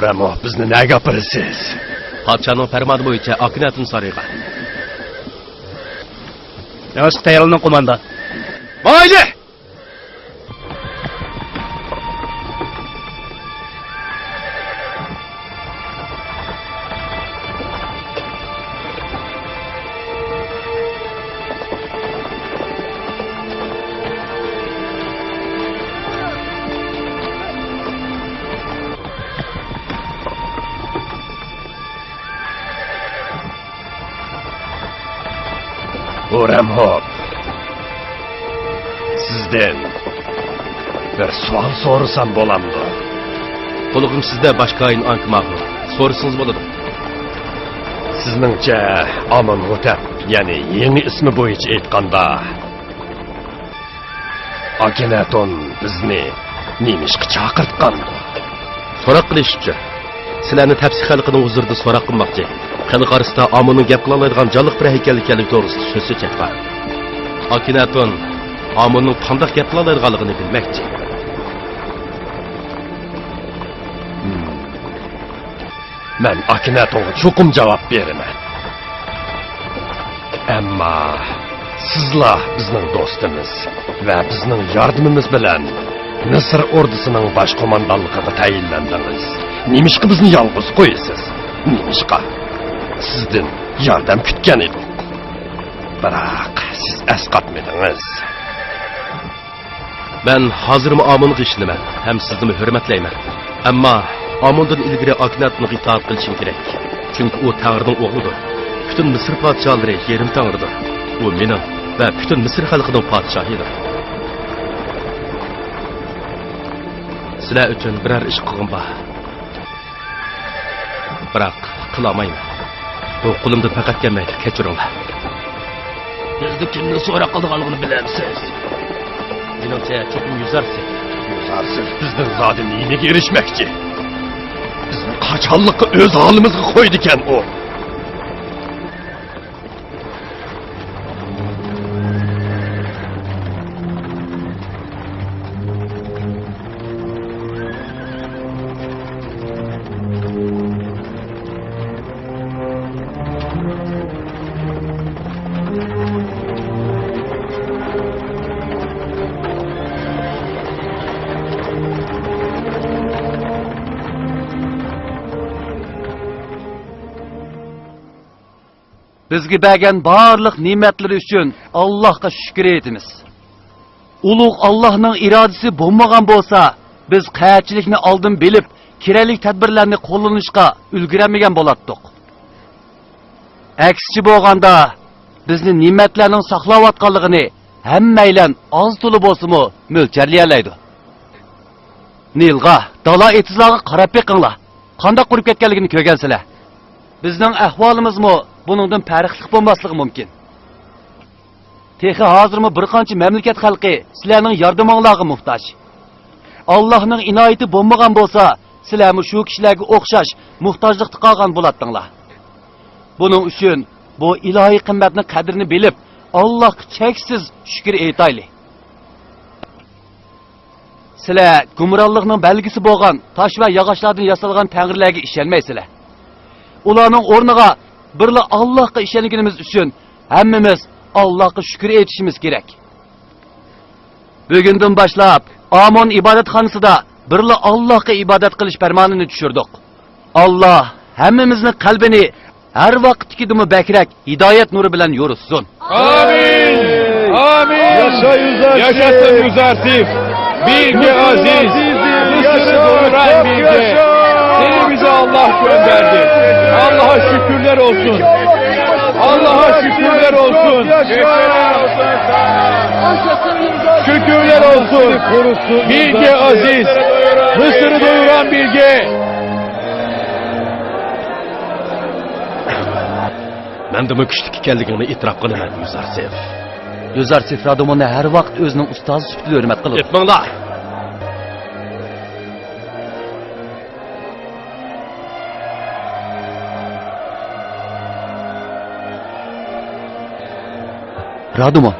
O'ramo, bizni nega opirasiz? Podshoning farmoni bo'yicha Aknatun sarayga. Yosh tayyorlaning qo'mondon. Mayli! O'ramo, sizden bir savol so'rasam bo'lamdi. Qulug'im sizda boshqa ayin ankmaqli. So'rasangiz bo'ladi. Sizningcha Amonhotep, ya'ni yangi ismi bo'yicha aytganda, Akhenaton bizni nemishqa chaqirtgandi? So'roq qilish uchun sizlarni tafsir xalqining huzurida so'roq qilmoqchi. Xalq orasida Amonning gap qila oladigan jonliq bir haykallik to'g'risida so'z so'chayapman. Akhenaton Amonning qanday gap qila oladiganligini bilmoqchi. Men Akhenatonga cho'qim javob beraman. Ammo sizlar bizning do'stimiz va bizning yordamimiz bilan Misr ordusining bosh qo'mondonligiga tayinlandingiz. Nemishqa bizni yolg'iz qo'yasiz? Nemishqa? Sizdan yordam kutgan edik. Biroq siz asqatmadingiz. Men hozirmi Amonga ishonaman, ham sizni hurmatlayman. Ammo Amondan ilgari Akhenatonga itoat qilishim kerak. Chunki u Tangrining o'g'lidir. Butun Misr podsholari yerim Tangridir. U mening va butun Misr xalqining podshohidir. Sizlar uchun biror ish qilgan bor. Biroq qila olmayman. Bu qo'limda faqat kelmaydi, kechiringlar. Bizni kimni so'roq qilganligini bilamsiz. Menimcha cho'qim Yuzarsiz. Yuzarsiz bizning zodi nimaga erishmoqchi? Bizni qachonliqqa o'z holimizga qo'ydi ekan u. Bizga bergan barliq ne'matlari uchun Allohga shukr etamiz. Ulug' Allohning irodasi bo'lmagan bo'lsa, biz qayerchilikni oldin bilib, kerakli tadbirlarni qo'llanishga ulguramagan bo'lardik. Aksichi bo'lganda, bizni ne'matlarning saqlayotganligini hammaylar oz to'la bo'lsa-mu mo'ljarlay oladi. Nilga, dala etizlarga qarab beqinglar. Qanday qurib ketganligini ko'rgansizlar. Bizning ahvolimizmi buningdan farqli bo'lmasligi mumkin. Texi hozirmi bir qancha mamlakat xalqi sizlarning yordamingizga muhtoj. Allohning inoyati bo'lmagan bo'lsa, sizlarmi shu kishilarga o'xshash muhtojlikda qolgan bo'lardinglar. Buning uchun bu ilohiy qimmatning qadrini bilib, Allohga cheksiz shukr aytaylik. Sizlar gumronlikning belgisi bo'lgan tosh va yog'ochlardan yasalgan tangrilarga ishonmaysizlar. Ularning o'rniga birla Allohga ishonganimiz uchun hammamiz Allohga shukr etishimiz kerak. Bugundan boshlab Amon ibodatxonasida birla Allohga ibodat qilish farmonini tushirdik. Alloh hammamizning qalbini har vaqtdagidimi bakrak hidoyat nuri bilan yo'ritsin. Amin. Amin. Yaşasın Yüzarsif. Bilge aziz. Mısır'ı doyuran bilge. Seni bize Allah gönderdi. Allah'a şükürler olsun. Allah'a şükürler olsun. Şükürler olsun. Bilge aziz. Mısır'ı doyuran bilge. Ben de bu küçük ekanligini itiraf qilaman, Yuzarsif. Yuzarsif Radomonni har vaqt o'zining ustozi sifatida hurmat qilib. Etmanglar. Radomon.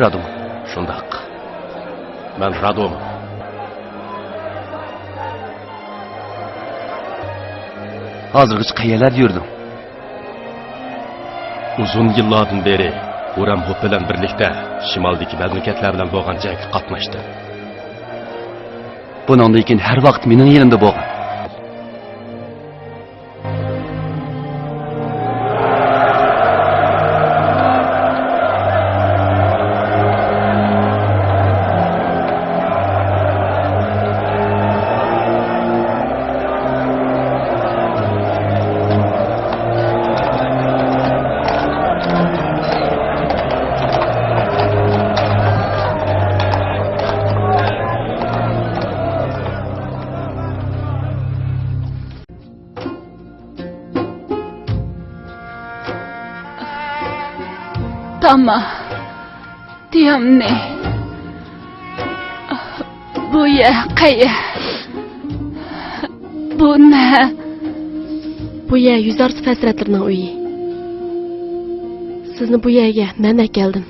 Radom. Shundaq. Men Radom. hozirgacha qayerlarda yurding? Uzun yillardan beri Uram Hop bilan birlikda shimoldagi mamlakatlar bilan bo'lgan jangga qatnashdi. Bundan keyin har vaqt mening yerimda bo'lgan. Ama diyam ne? Bu ya kaya? Bu ne? Bu yer Yüzarsı Fəsrətlərinin uyu. Sizni bu yerga mən gəldim.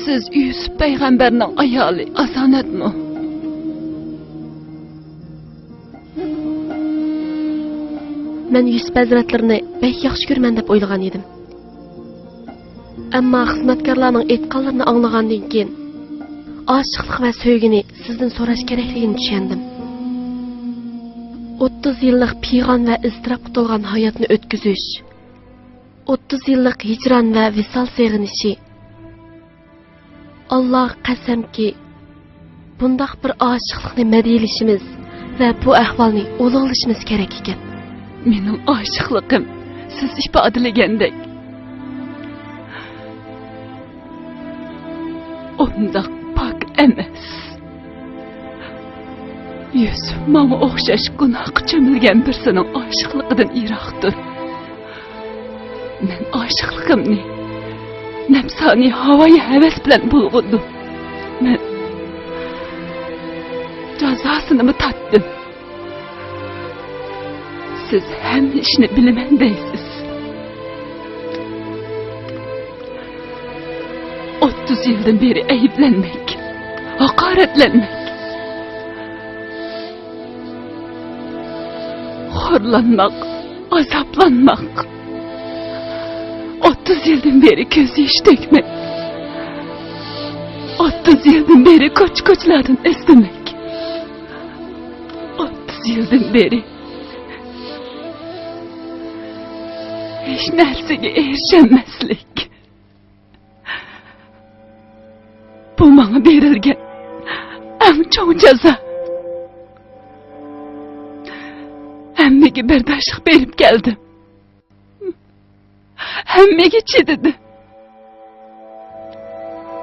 Siz Yusuf Peyğəmbərinin ayali asanətmi? Mən Yusuf Fəsrətlərini bək yaxşı görmən deb oylagan edim. Amma xizmətkarlarning aytqanlarini anlagandan keyin aşıqlıq və söygünü sizdən soraş kerakligini düşündüm. 30 yıllık piğan ve ızdırap tutulgan hayatını ötküzüş, 30 yıllık hicran ve visal sığınışı. Allah qasam ki, bundaq bir aşıqlıqni mədiyilişimiz ve bu ahvalni ulaqlışımız gerek ekan. Mening aşıqlığım siz ifadelegendek. Ondaq pak emas. Yusuf mama o'xshash gunohga cho'milgan birsining aşıqligidan yiroqdir. Men aşıqligimni nafsoniy havoyi havas bilan bulg'undim. Men jazosini tatdim. Siz hamma ishni bilaman deysiz. 30 yıldan beri ayıplanmak, hakaretlenmek, horlanmak, azaplanmak, 30 yıldan beri göz yaş dökmek, 30 yıldan beri koçlardan istemek, 30 yıldan beri hiç nersege erişemezlik. Bu bana verilgen en çok ceza. Hemmege berdaşlık berip geldim. Hemmege çididim.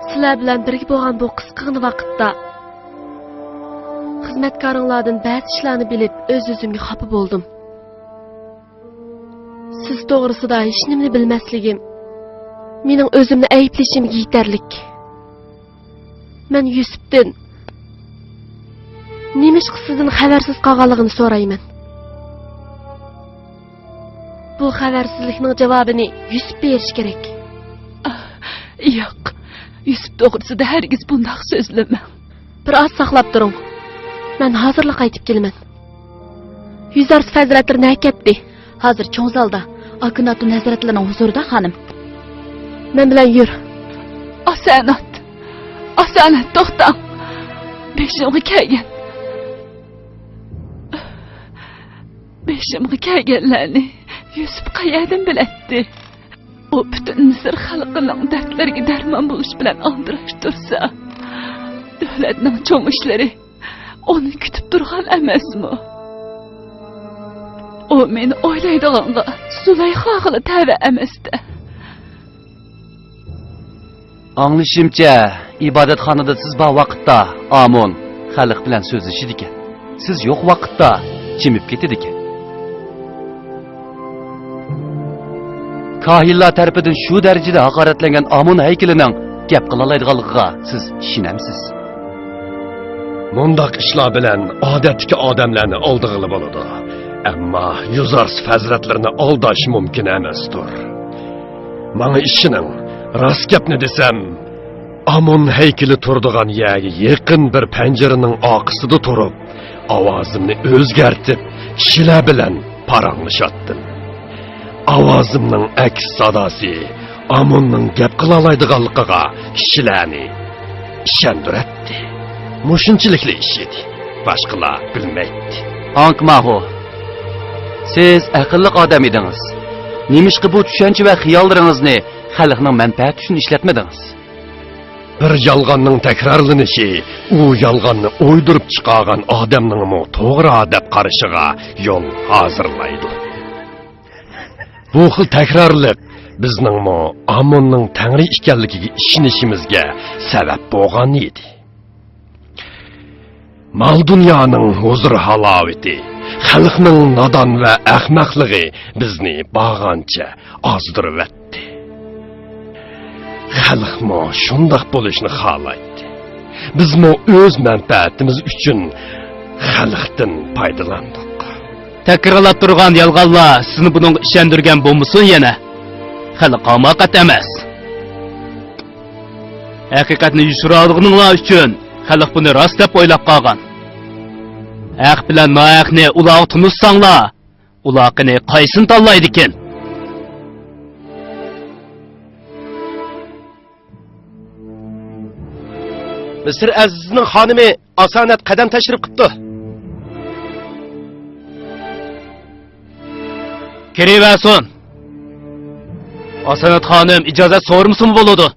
Sizlar bilan birga bo'lgan bu qisqa vaqtda xizmatkoringlardan ba'zi ishlarni bilib o'z-o'zimga xafa bo'ldim. Siz to'g'risida hech nimani bilmasligim mening o'zimni ayblashimga yetarlik. Men Yusufdan nimishqa sizdan xabarsiz qolganligini so'rayman. Bu xabarsizlikning javobini Yusuf berish kerak. Yo'q, Yusuf to'g'risida hargiz bundoq so'zlama. Bir oz saqlab turing. Men hozirla qaytib kelaman. Yüzarsı Fəzrətlərini həkətdi. Hazır çoğun zalda. Akınatun Həzrətlərinin huzurda xanım. Men bilan yur. Asanat. Asanat to'xta. Beshimga kelgan. Beshimga kelganlarni Yusuf qayerdan bilatdi? O bütün Misr xalqining dardlariga darmon bo'lish bilan aldirash tursa, davlatning cho'ng ishlari onu kutib turgan emasmi? O meni o'ylaydiganga Sulayxa xili tava emasdi. Anglashimcha, ibodatxonada siz bor vaqtda Amon xalq bilan so'zlashid ekan. Siz yo'q vaqtda chimib ketadi ekan. Kahillar tarafidan shu darajada haqoratlangan Amon haykalining gap qila oladiganligiga siz ishonamsiz? Mundaq ishlar bilan odatdagi odamlarni oldig'ili bo'ladi. Ammo Yüzarsı Fəzrətlərini aldash mumkin emasdir. Manga ishining rost gapni desam, Amon haykali turdigan yerga yaqin bir panjaraning oqisida turib, ovozimni o'zgartib, kishilar bilan paranglashdim. Ovozimning aks sadosi Amonning gap qila oladiganligiga kishilarni ishontirdi. Mushunchilikli ish edi. Boshqalar bilmaydi. Ankmahu. Siz aqlli odam edingiz. Nemishqi bu tushuncha va xiyollaringizni xalqning manfaati uchun ishlatmadingiz? Bir yolg'onning takrorlanishi u yolg'onni o'ydirib chiqargan odamning to'g'ri deb qarashiga yo'l hozirlaydi. Bu xil takrorlik bizning Amonning Tangri ekanligiga ishonishimizga sabab bo'lgan edi. Mal dunyoning huzur halovati, xalqning nodon va ahmoqligi bizni bag'ancha ozdiribdi. Xalqmo shundoq bo'lishni xohlaydi. Bizmo o'z manfaatimiz uchun xalqdan foydalandik. Takrorlab turgan yolg'onlar sizni bunga ishontirgan bo'lmasin yana. Xalq hamoqat emas. Haqiqatni yushiradiganlar uchun xalq buni rost deb o'ylab qolgan. Haq bilan nohaqni ular tunusanglar, ularni qaysini tanlaydi ekan? Misr Azizning xonimi Asanat qadam tashrif qildi. Kiraversin. Asanat xonim ijozat so'rmasin bo'ladi.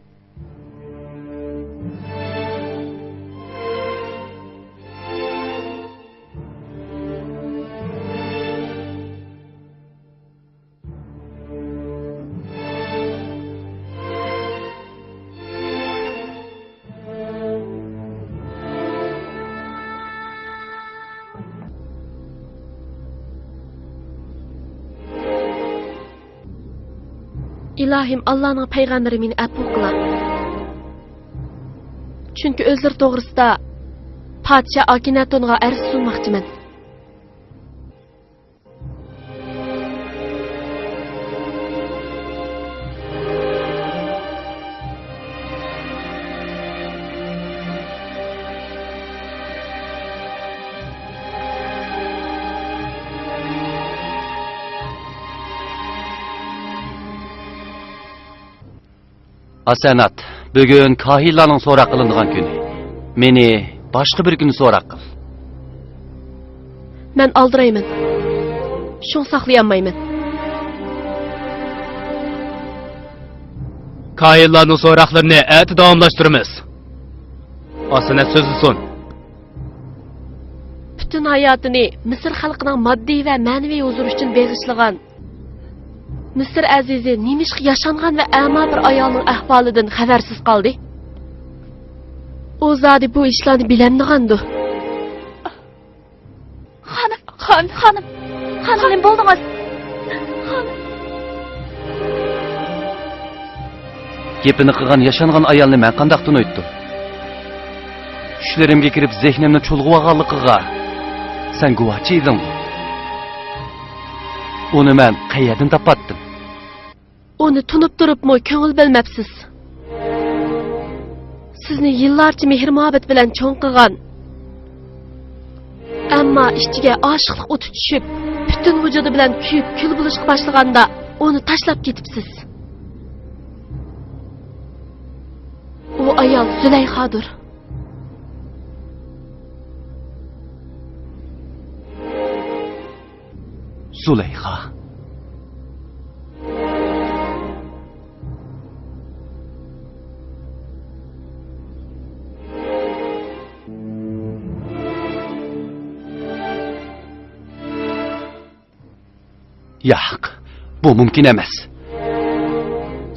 İlohim Allah'ın peygamberi meni afu qila. Çünkü özür to'g'risida podsha Akinatonga arz sunmoqchiman. Asanat, bugün kahillarning so'roq qilinadigan kuni. Meni boshqa bir kuni so'roq qil. Men aldirayman. Shuni saqlayolmayman. Kahillarning so'roqlarini ati davomlashtiramiz. Asanat so'zlisin. Bütün hayotini Misr xalqining moddiy va ma'naviy huzuri uchun bag'ishlagan Misr azizi nemishqa yashangan va a'mo bir ayolning ahvolidan xabarsiz qoldi. O zodi bu ishlarni bilamdigandu. Xonim bo'ldingiz. Gepini qilgan yashangan ayolni men qanday tunaytdim? Tushlarimga kirib zehnimni chulg'ib olganligiga sen guvochi eding. Uni men qayerdan topatdim? Onu tunib turibmi ko'ngil bilmabsiz. Sizni yillarcha mehr-muhabbat bilan cho'ng qilgan. Ammo ichiga oshiqlik o'ti tushib, butun vujudi bilan kuyib, kul bo'lishga boshlaganda onu tashlab ketibsiz. U ayol Zulayxadir. Zulayxa. Yo'q, bu mumkin emas.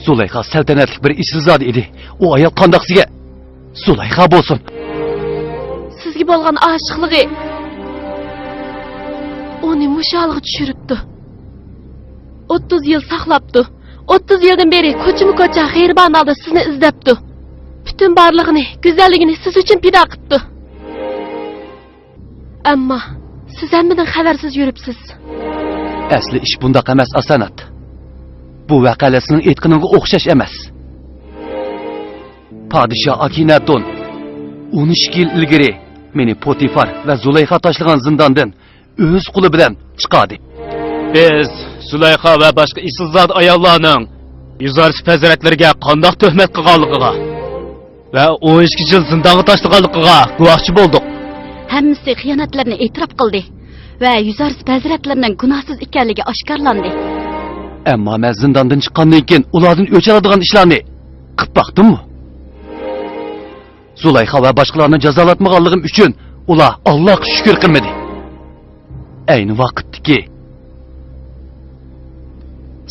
Zulayxa saltanatli bir ishsizod edi. U ayol qandoqsiga Zulayxa bo'lsin. Sizga bo'lgan oshiqligi uni mushalg'i tushiribdi. 30 yil saqlabdi. 30 yildan beri ko'chma-ko'cha xiyrbandalda sizni izlabdi. Bütün barlig'ini, go'zalligini siz uchun pido qildi. Ammo siz hammadan xabarsiz yuribsiz. Asli ish bundaq emas Asanat. Bu vaqalasining aytganiga o'xshash emas. Podsho Akinaton 13 yil ilgari meni Potifar va Zulayxa tashlagan zindondan o'z qo'li bilan chiqadi. Biz Zulayxa va boshqa isilzod ayollarning Yuzarsif hazratlariga qandoq tuhmat qilganligiga va 12 yil zindonga tashlaganligiga guvohchi bo'ldik. Hammasi xiyonatlarni e'tirof qildi va Yuzarsif hazratlarining gunohsiz ekanligi oshkorlandi. Ammo men zindondan chiqqandan keyin ulardan o'ch oladigan ishlarni qilib baqdimmi? Zulayxa va boshqalarni jazolatmaganligim uchun ular Allohga shukr qilmadi. Ayni vaqtdagi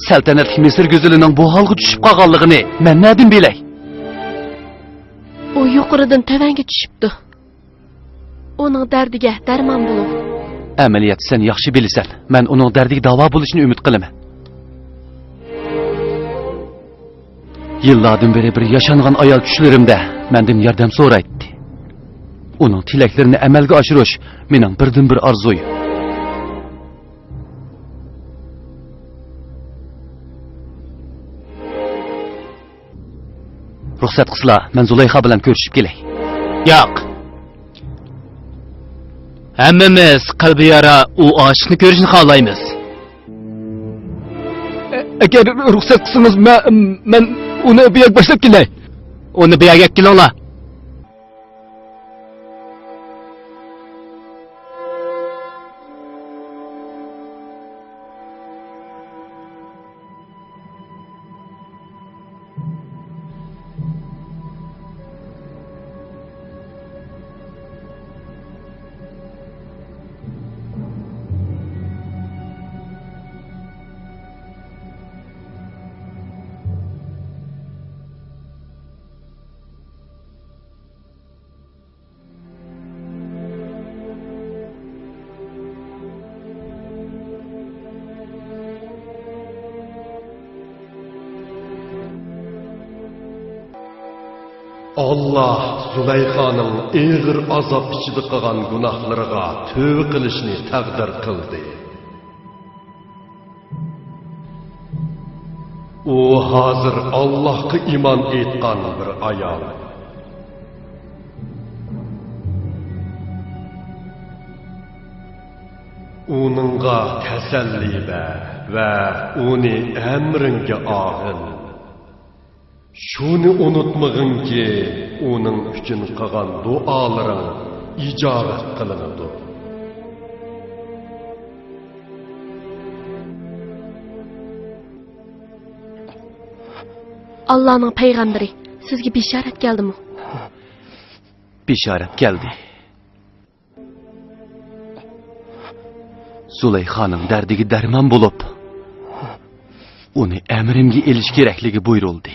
saltanatli Misr go'zalining bu holga tushib qolganligini men nima bilay? U yuqoridan tavanga tushibdi. Uning dardiga darmon bo'lib. Amaliyat sen yaxshi bilasan. Men uning dardiga davo bo'lishini umid qilaman. Yillardan beri bir yaşangan ayol tushlarimda mendan yordam so'raydi. Uning tilaklarini amalga oshirish mening birdan bir orzuyim. Ruxsat qilsanglar, men Zulayxa bilan ko'rishib kelay. Yo'q. Hammamiz qalbi yara u oshiqni ko'rishni xohlaymiz. Agar ruxsat qilsangiz, men uni bu yerga boshlab kelay. Uni bu yerga kelinglar. Allah Zulayxaning ig'ir azob ichida qilgan gunohlariga tövbe qilishni taqdir qildi. U hozir Allohga iymon etgan bir ayol. Uningga tasalli ber va uni amringa og'il. Şunu unutmagın ki, onun üçün qilgan duaların ijobat qilinadi. Allah'ın peygamberi sizga bisharat keldimi? Bisharat keldi. Zulayxaning dardiga darmon bo'lib, uni amrimga elish kerakligi buyurildi.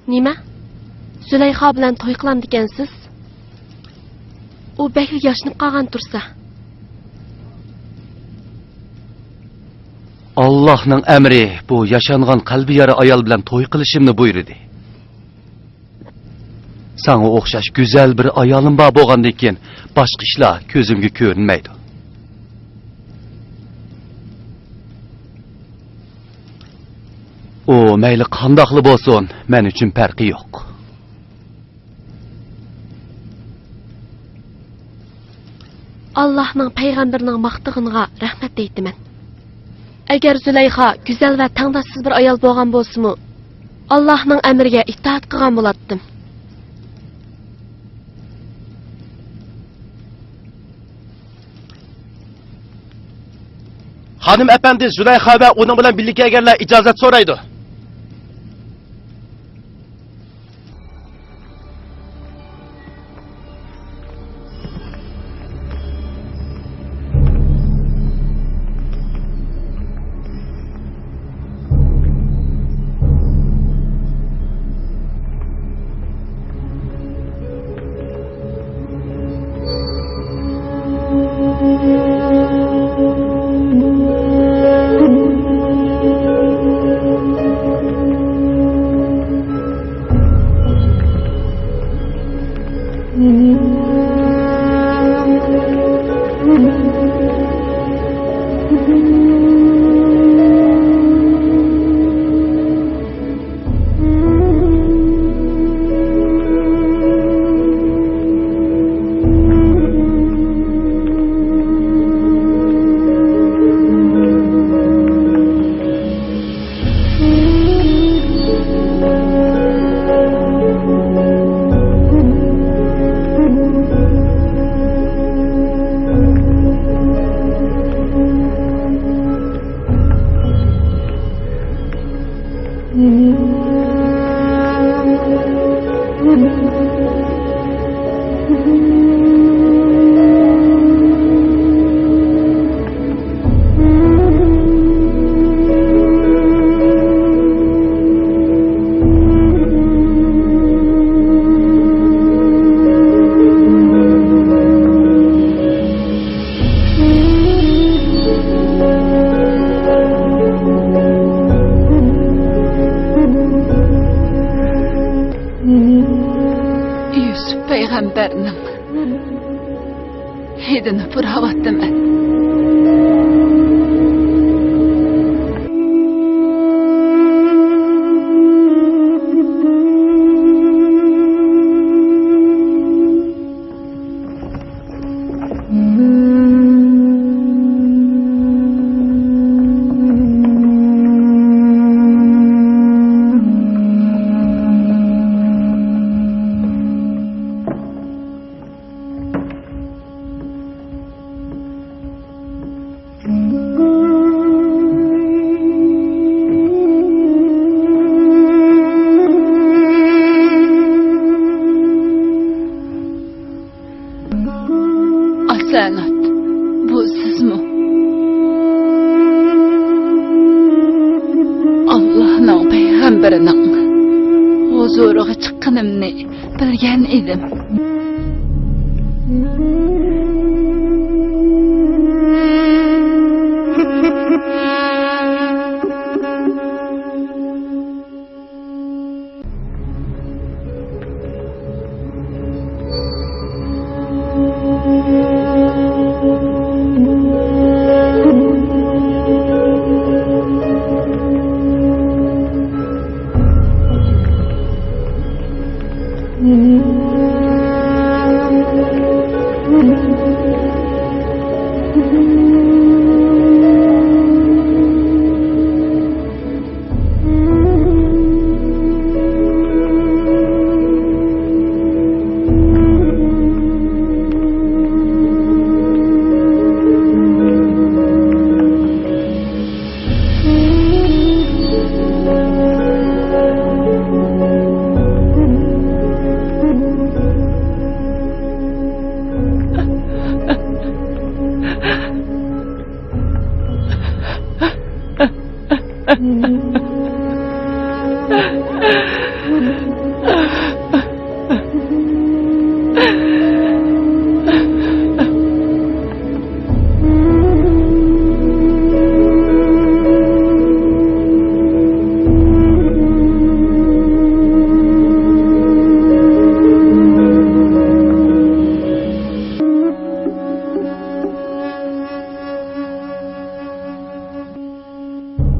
Nima? Zulayxa bilan to'y qilamdi ekansiz? U bakli yashnib qolgan tursa. Allohning amri bu yaşangan qalbi yara ayol bilan to'y qilishimni buyurdi. Sana o'xshash go'zal bir ayolim bor bo'lgandan keyin boshqa ishlar ko'zimga ko'rinmaydi. O mayli qandoqli bo'lsin, men uchun farqi yo'q. Allohning payg'ambarining maqtig'iga rahmat deydiman. Agar Zulayxa go'zal va tangdoshsiz bir ayol bo'lgan bo'lsa-mu, Allohning amriga itoat qilgan bo'lardim. Hanım efendi Zulayxa ve onun bilan birlikte kelganlar icazat so'raydi. Peygamberning hidini puravatdim ben. Asanat, bu sizmi? Allah'ın peygamberinin huzuriga chiqqanimni bilgan edim.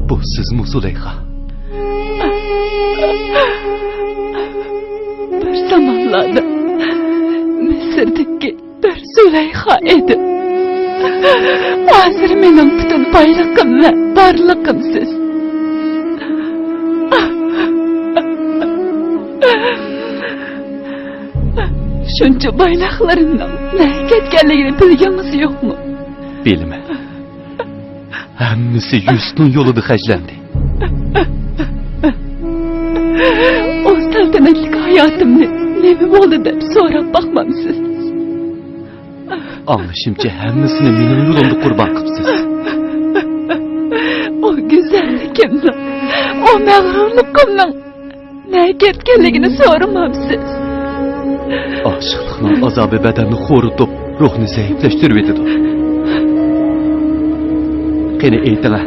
Bu sizmi Zuleyha? Bir zamanlarda Mısır'daki bir Zuleyha edim. Hazır benim bütün baylıkım ve barlıkım siz. Şunca baylıklarından ne ketkenliğini bilginiz yok mu? Bilme. Hemmisi Yusuf'un yolunu həcləndi. O saltanatlık hayatımda ne mi oldu dep sorap bakmamsız. Anlaşımca hemmisini benim yolumda kurban kıpsız. O güzellikimle, o mağrurlukumla ne ketkenliğini sormamsız. Aşıqlıqla azabı bədənini xorudup, ruhunu zəifləşdirib edidu. Qeni eytine.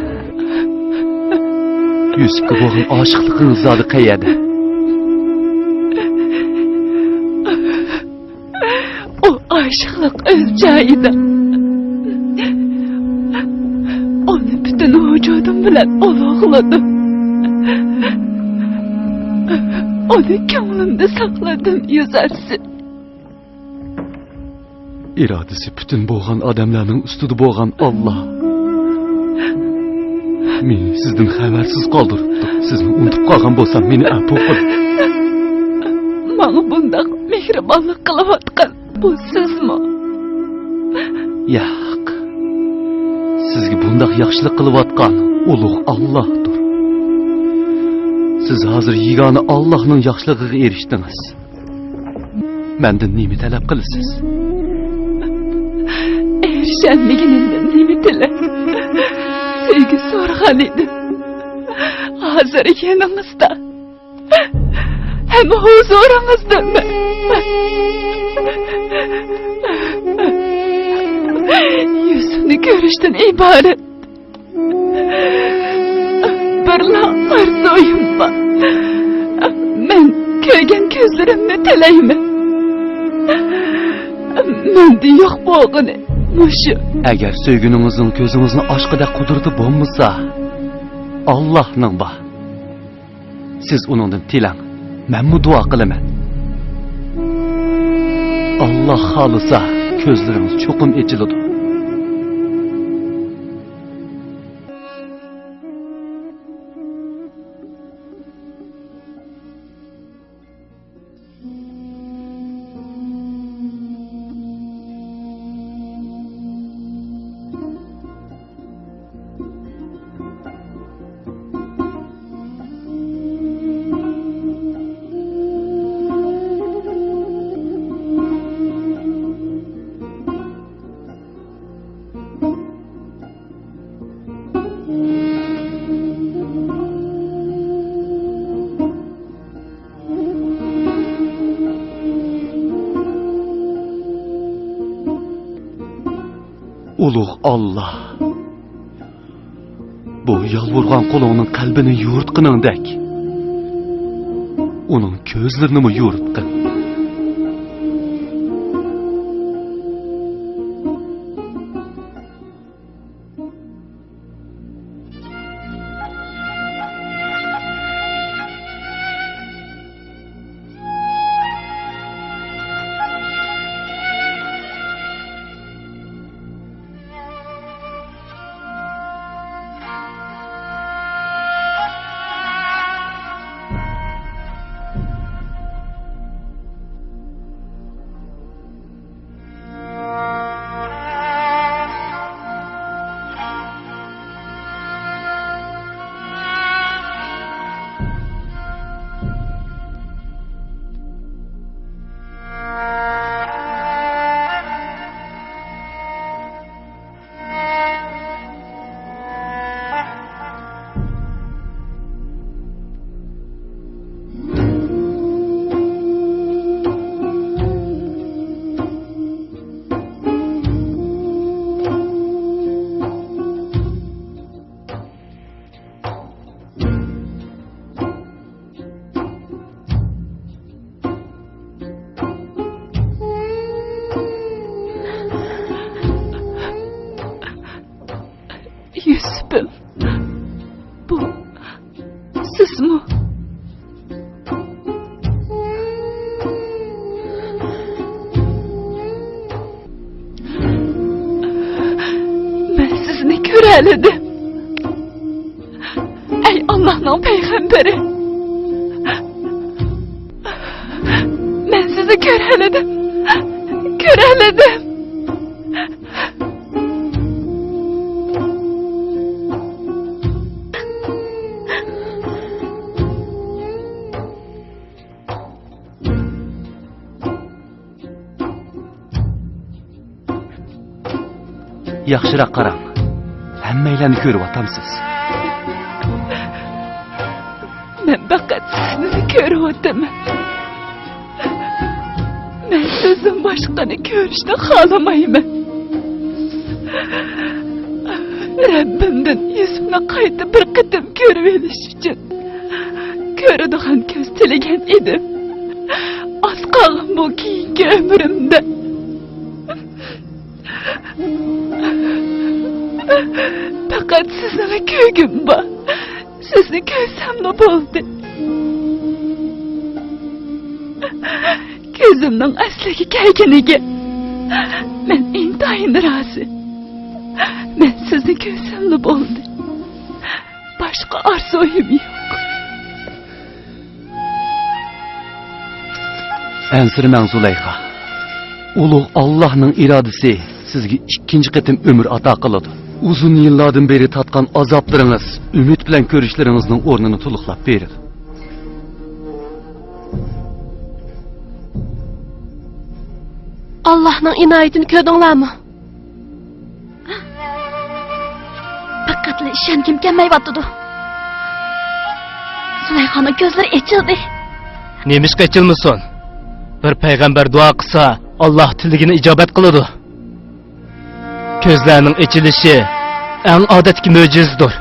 Yusuf'a boğun aşıqlığın zadı qayədi. aşıqlıq öz joyida. Onu bütün vücudum bilan ulug'ladim. Onu ko'nglimda saqladim yuzarsi. İradesi bütün bo'lgan odamlarning ustida bo'lgan Allah. Meni sizdan xabarsiz qoldiribdi. Sizni unutib qolgan bo'lsam, meni afv qiling. Manga bundaq mehribonlik qilayotgan bu sizmi? Yo'q. Sizga bundaq yaxshilik qilayotgan ulug' Allohdir. Siz hozir yegona Allohning yaxshiligiga erishdingiz. Mendan nima talab qilasiz? Erişenliginizden nemi tile? Sevgi sorgan edim. Hazır yanınızda. Hem huzurunuzda mı? Yüzünü görüşten ibaret. Birla arzuyum var. Ben köygen gözlerimle teleyim. Mende yok boğunu. Muşu. Agar sevginingizning ko'zingizni oshqida qudurti bo'lmasa, Allohning bor. Siz uningdan tilang. Men bu duo qilaman. Alloh xolisa ko'zlaringiz cho'qim echiladi. Ulug' Allah. Bu yalvurgan qo'lingning qalbini yo'rtqiningdek. Uning ko'zlarini mi yo'rtqin? Yusuf'um. Bu siz mi? Ben sizni köreledim. Ey Allah'ın peygamberi. Ben sizi köreledim. Köreledim. Yaxshiroq qarang. Hammalarni ko'rib otamsiz. Men faqat sizni ko'rib o'taman. Men sizdan boshqani ko'rishni xohlamayman. Rabbimdan Yusufni qayta bir qitim ko'rib olish uchun ko'radigan ko'z tilagan edim. Az qolgan bu keyingi umrimda Faqat sizni ko'rgim bor. Sizni ko'rsamla bo'ldi. Ko'zimning asliga kelganiga men intayin rozi. Men sizni ko'rsamla bo'ldi. Boshqa orzuyim yo'q. Ansirmang Zulayxa. Ulug' Allohning irodasi sizga ikkinchi qatim umr ato qiladi. Uzun yillardan beri tatgan azoblaringiz umid bilan ko'rishlaringizning o'rnini to'liqlab beradi. Allohning inoyatini ko'rdinglarmi? Faqatli ishongim kelmayotdi. Zulayxaning ko'zlari ochildi. Nemishqa ochilmasin? Bir payg'ambar duo qilsa, Alloh tiligini ijobat qiladi. Ko'zlarning ochilishi eng odatki mo'jizdir.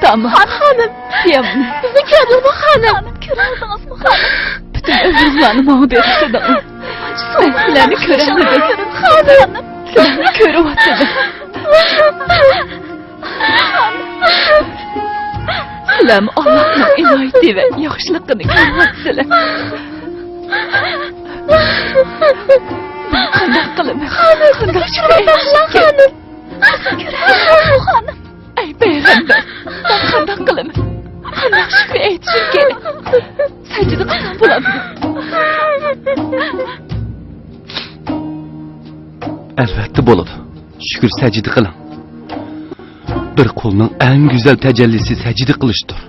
Tamam. Hanım. Yavrum. Bizni ko'rdingmi, xonim? Ko'rdingizmi, xonim? Bütün ömrümlerini bana beriştirdim. Ben sizlerini göremedim. Xonim. Sizlerini körüp atladım. Sizlerim Allah'ın inayeti ve yaxşılıkını görmezdiler. Ben kandak kılımı. Kandak şüpheyleşim ki. Xonim. Ey peygamber. Ben kandak kılımı. Kandak şüpheyleşim ki. Secde kılsam bulamıyorum. Albatta bo'ladi. Shukr sajda qiling. Bir qo'lning eng go'zal tajallisi sajda qilishdir.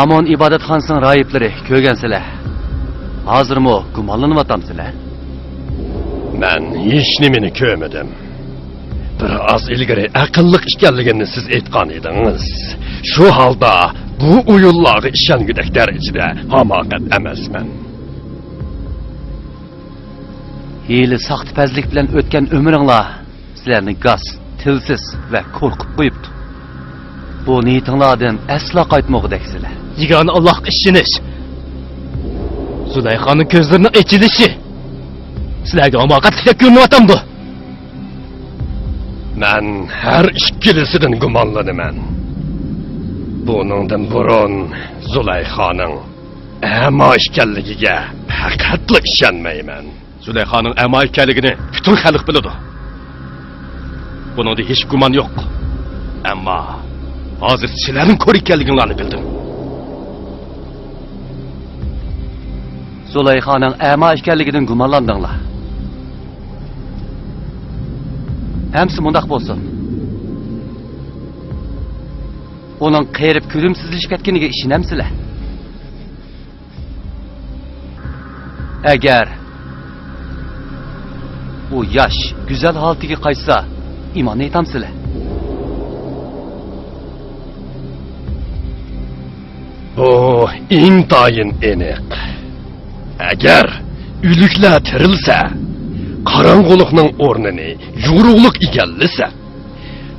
Amon ibodatxonasining rayiblari ko'rgansizlar. Hozirmi gumonlanyapsizlar? Men hech nimani ko'rmadim. Bir oz ilgari aqlliq ekanligini siz aytgan edingiz. Shu holda bu o'yinlarga ishongudek darajada hamoqat emasman. Hiyli saxtipazlik bilan o'tgan umringlar sizlarni gaz, tilsiz va qo'rqib qo'yibdi. Bu niyatinglardan aslo qaytmoqdaksizlar. Yigani Allohga ishonish. Zulayxaning ko'zlarining ochilishi. Sizlarga hamoqatlikda ko'rinyapti. Men har ikkilisidan gumonlanaman. Buningdan burun Zulayxaning amo ekanligiga faqatla ishonmayman. Zulayxaning amo ekanligini butun xalq biladi. Buningda hech gumon yo'q. Ammo hozir sizlarning ko'r ekanligingizni bildim. Zulayxaning amo ekanligidan gumonlandinglar. Hamsi mundaq bo'lsin. Uning qeyrib ko'rimsizlashib ketganiga ishonamsizlar? Agar u yosh, go'zal holatiga qaytsa, iymon etamsizlar? Bu intayin aniq. Agar o'liklar tirilsa, qorong'ulikning o'rnini yorug'lik egallasa,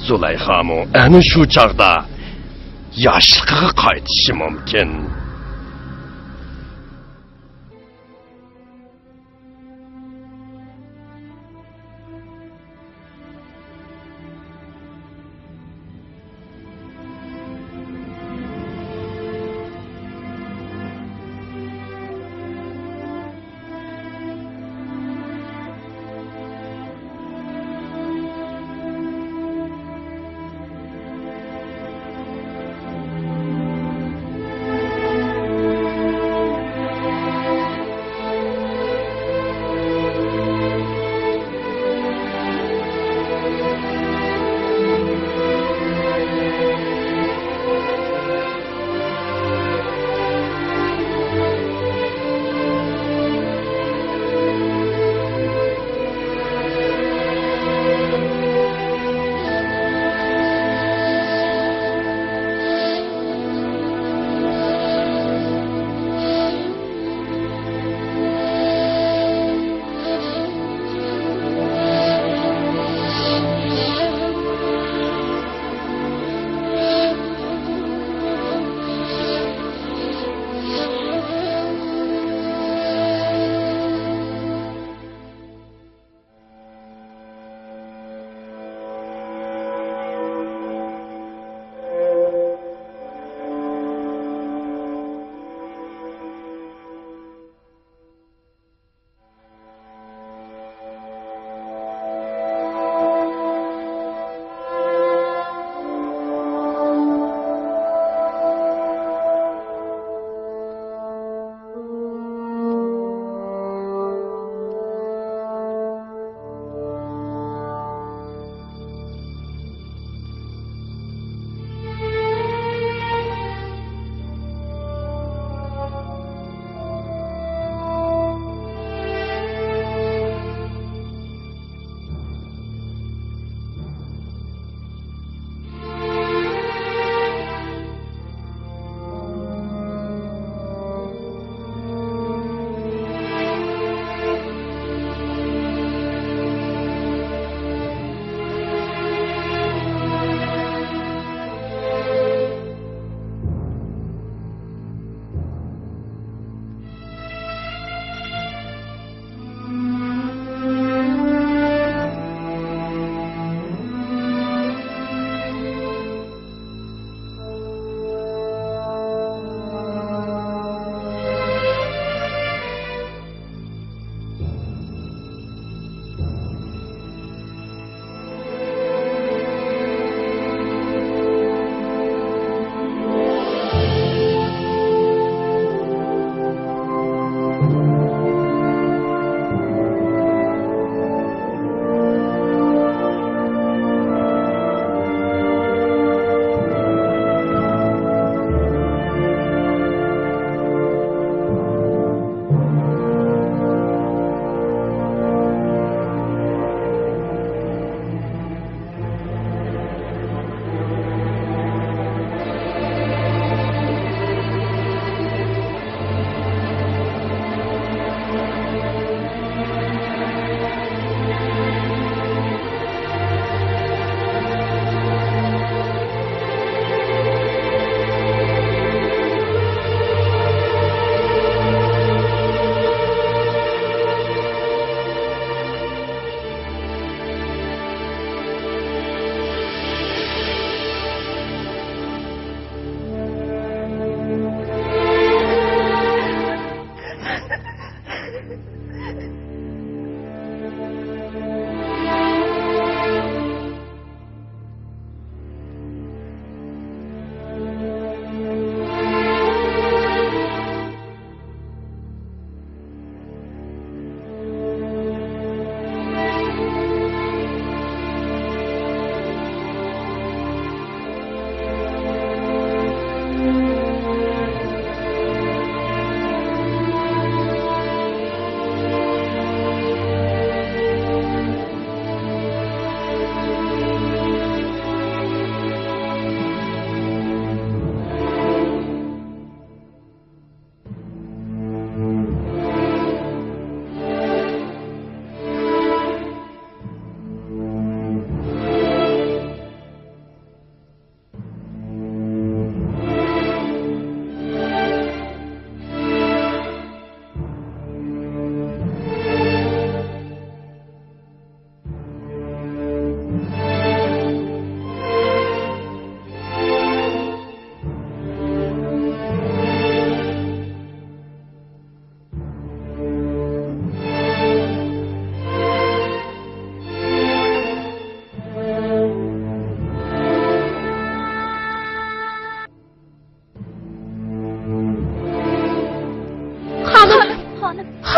Zulayxamu ana shu chaqda yoshligiga qaytishi mumkin.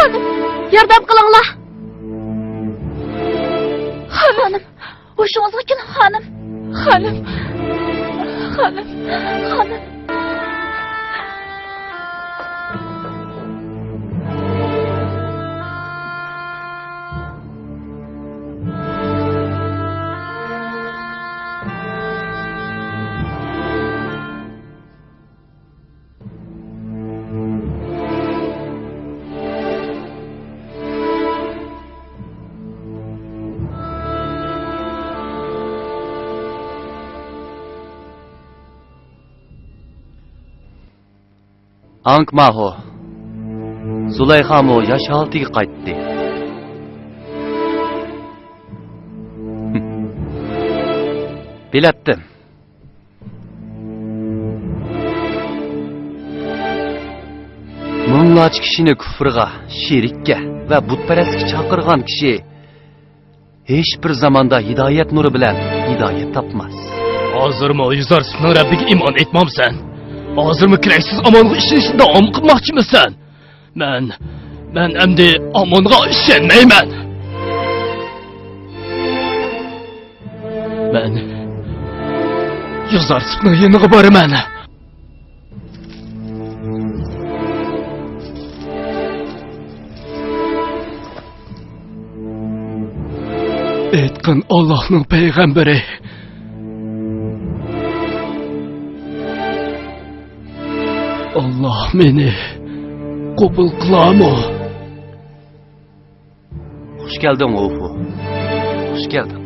Xanım, yordam qilinglar. Xanım, hoşunuza gelin xanım. Xanım. Xanım. Xanım. Ankmaho. Zulayxamo yosh holatiga qaytdi. Bilatdim. Minglarcha kishini kufrga, shirkka va butparastga chaqirgan kishi hech bir zamonda hidoyat nuri bilan hidoyat topmas. Hozirmi Yuzarsifning Rabbiga iymon etmamsan? Hozirmi kiraksiz Amonga ishonishni davom qilmoqchimisan? Men endi Amonga ishonmayman. Men Yuzarsifning yeniga boraman. Aytgan Allohning payg'ambari Allah meni qabul qilami? Xush kelding, Ufu. Xush kelding.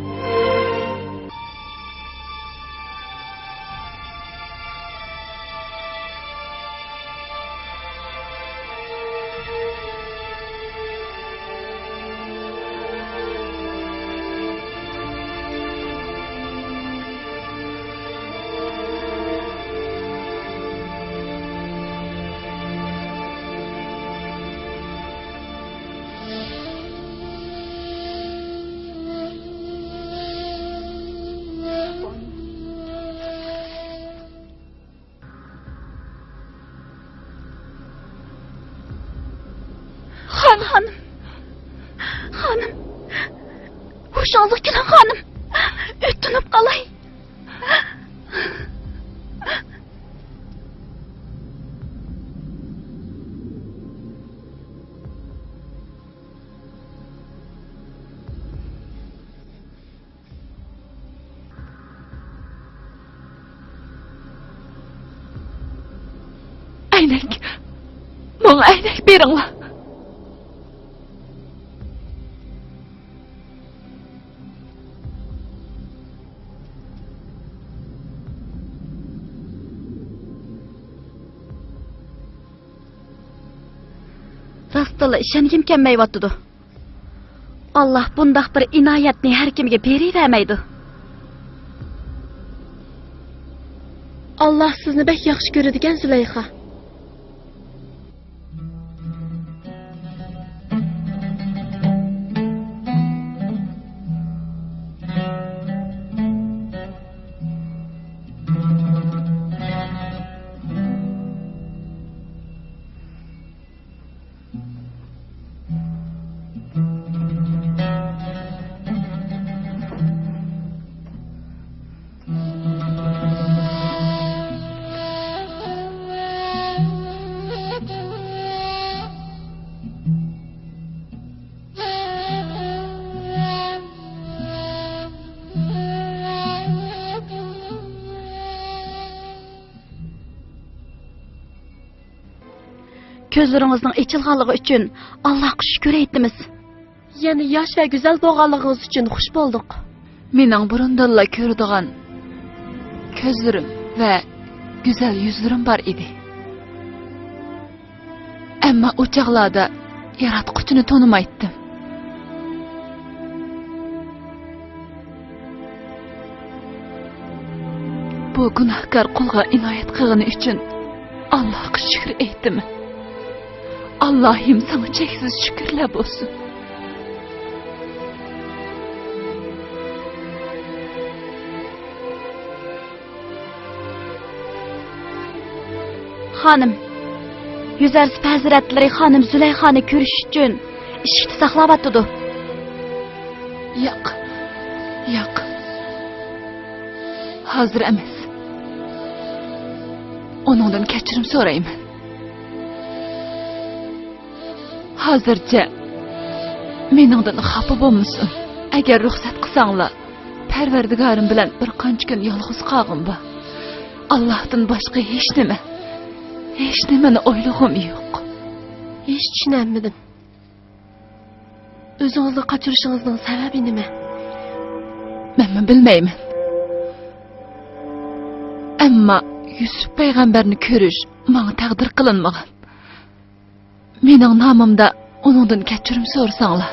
Xanım. Xanım. Hoşunuza gelin xanım. Ötünüp qalay. Aynak. Bana aynak beringlar. Rastla ishongim kelmayotdi. Allah bundaq bir inoyatni har kimga beravermaydi. Allah sizni bek yaxshi ko'radigan Zulayxa. Ko'zlaringizning ochilganligi uchun Allohga shukr aytamiz. Yana yosh va go'zal bo'lganligingiz uchun xush bo'ldik. Mening burundanla ko'radigan ko'zlarim va go'zal yuzlarim bor edi. Ammo o chaqlarda yaratquchini tonimaydim. Bu gunohkor qulga inoyat qilgani uchun Allohga shukr aytdim. Allohim sana cheksiz shukrlar bo'lsin. Xonim, Yüzars Hazretleri Hanım Züleyxa'nı görüş üçün işikdə saxlabatdı. Yo'q. Yo'q. Hozir emas. Onundan kechirim so'rayman. Hozircha meningdan xafa bo'lmasin. Agar ruxsat qilsanglar, Parvardigorim bilan bir qancha kun yolg'iz qolg'im bor. Allohdan boshqa hech nimani o'ylag'im yo'q. Hech tushunolmadim. O'zingizni qochirishingizning sababi nima? Men bilmayman. Ammo Yusuf payg'ambarni ko'rish menga taqdir qilinmagan. Mening nomimda uningdan kechirim so'rasanglar,